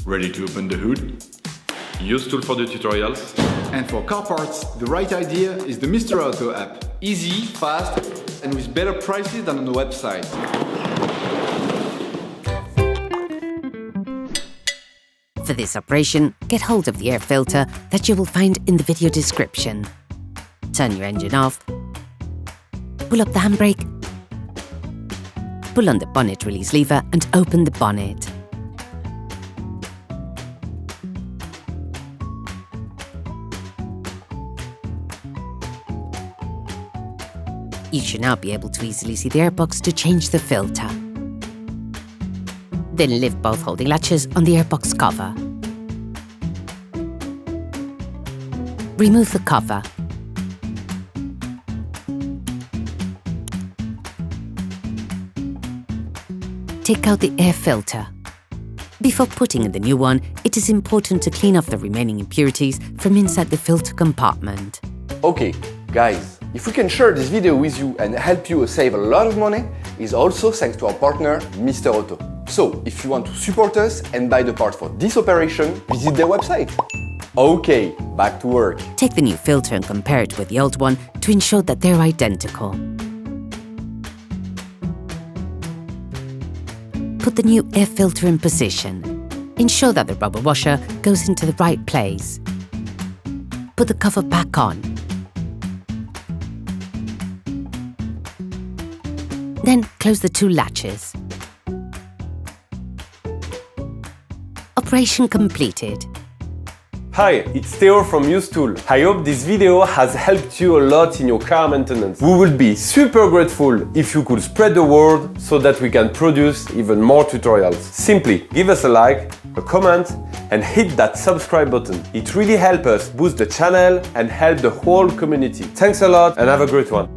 Ready to open the hood? UseTool for the tutorials. And for car parts, the right idea is the Mr. Auto app. Easy, fast, and with better prices than on the website. For this operation, get hold of the air filter that you will find in the video description. Turn your engine off, pull up the handbrake, pull on the bonnet release lever and open the bonnet. You should now be able to easily see the airbox to change the filter. Then lift both holding latches on the airbox cover. Remove the cover. Take out the air filter. Before putting in the new one, it is important to clean off the remaining impurities from inside the filter compartment. Okay, guys, if we can share this video with you and help you save a lot of money, is also thanks to our partner, Mr. Auto. So, if you want to support us and buy the part for this operation, visit their website. Okay, back to work. Take the new filter and compare it with the old one to ensure that they're identical. Put the new air filter in position. Ensure that the rubber washer goes into the right place. Put the cover back on. Then close the two latches. Operation completed. Hi, it's Theo from UseTool. I hope this video has helped you a lot in your car maintenance. We will be super grateful if you could spread the word so that we can produce even more tutorials. Simply give us a like, a comment, and hit that subscribe button. It really helps us boost the channel and help the whole community. Thanks a lot and have a great one.